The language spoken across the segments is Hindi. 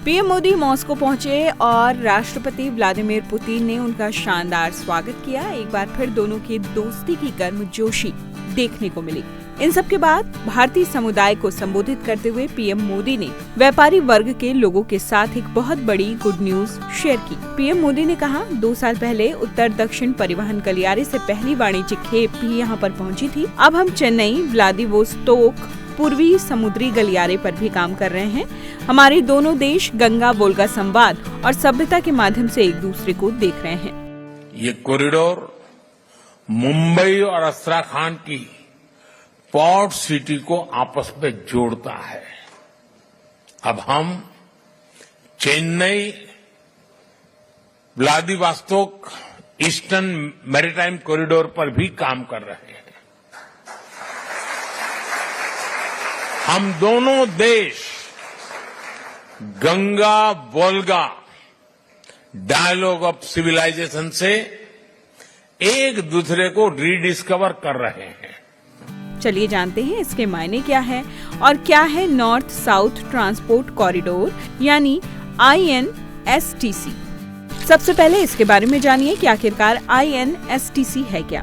पीएम मोदी मॉस्को पहुंचे और राष्ट्रपति व्लादिमीर पुतिन ने उनका शानदार स्वागत किया। एक बार फिर दोनों की दोस्ती की गर्मजोशी देखने को मिली। इन सब के बाद भारतीय समुदाय को संबोधित करते हुए पीएम मोदी ने व्यापारी वर्ग के लोगों के साथ एक बहुत बड़ी गुड न्यूज शेयर की। पीएम मोदी ने कहा, 2 साल पहले उत्तर दक्षिण परिवहन गलियारे से पहली वाणिज्यिक खेप भी यहाँ पर पहुँची थी। अब हम चेन्नई व्लादिवोस्तोक पूर्वी समुद्री गलियारे पर भी काम कर रहे हैं। हमारे दोनों देश गंगा वोल्गा संवाद और सभ्यता के माध्यम से एक दूसरे को देख रहे हैं। ये कॉरिडोर मुंबई और अस्ट्राखान की पोर्ट सिटी को आपस में जोड़ता है। अब हम Chennai Vladivostok eastern maritime corridor पर भी काम कर रहे हैं। हम दोनों देश Ganga Volga dialogue of civilisation से एक दूसरे को रीडिस्कवर कर रहे हैं। चलिए जानते हैं इसके मायने क्या है और क्या है नॉर्थ साउथ ट्रांसपोर्ट कॉरिडोर यानी INSTC। सबसे पहले इसके बारे में जानिए कि आखिरकार INSTC है क्या।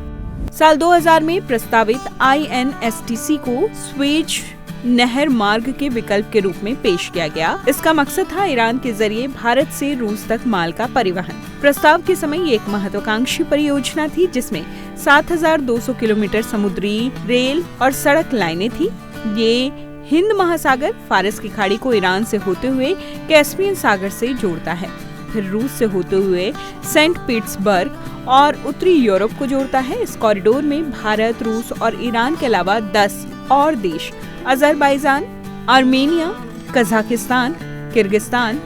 साल 2000 में प्रस्तावित INSTC को स्वेज नहर मार्ग के विकल्प के रूप में पेश किया गया। इसका मकसद था ईरान के जरिए भारत से रूस तक माल का परिवहन। प्रस्ताव के समय ये एक महत्वाकांक्षी परियोजना थी जिसमें 7,200 किलोमीटर समुद्री रेल और सड़क लाइनें थी। ये हिंद महासागर, फारस की खाड़ी को ईरान से होते हुए कैस्पियन सागर से जोड़ता है, फिर रूस से होते हुए सेंट पीटर्सबर्ग और उत्तरी यूरोप को जोड़ता है। इस कॉरिडोर में भारत, रूस और ईरान के अलावा 10 और देश Azerbaijan, Armenia, Kazakhstan, Kyrgyzstan,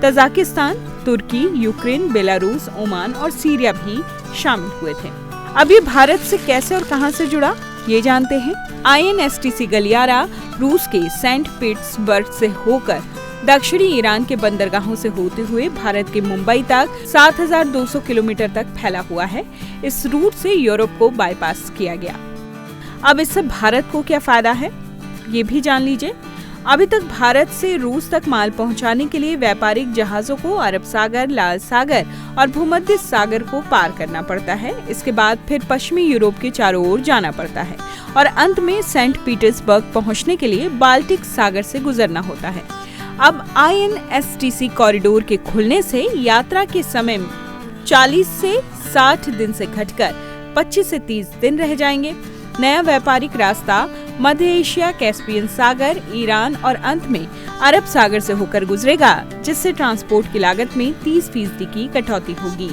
Tajikistan, तुर्की, यूक्रेन, बेलारूस, ओमान और सीरिया भी शामिल हुए थे। अब ये भारत से कैसे और कहां से जुड़ा, ये जानते हैं। INSTC गलियारा रूस के सेंट पीटर्सबर्ग से होकर दक्षिणी ईरान के बंदरगाहों से होते हुए भारत के मुंबई तक 7,200 किलोमीटर तक फैला हुआ है। इस रूट से यूरोप को बाईपास किया गया। अब इससे भारत को क्या फायदा है, ये भी जान लीजिए। अभी तक भारत से रूस तक माल पहुंचाने के लिए व्यापारिक जहाजों को अरब सागर, लाल सागर और भूमध्य सागर को पार करना पड़ता है। इसके बाद फिर पश्चिमी यूरोप के चारों ओर जाना पड़ता है और अंत में सेंट पीटर्सबर्ग पहुंचने के लिए बाल्टिक सागर से गुजरना होता है। अब INSTC कॉरिडोर के खुलने से यात्रा के समय 40 से 60 दिन से घटकर 25 से 30 दिन रह जाएंगे। नया व्यापारिक रास्ता मध्य एशिया, कैस्पियन सागर, ईरान और अंत में अरब सागर से होकर गुजरेगा, जिससे ट्रांसपोर्ट की लागत में 30% की कटौती होगी।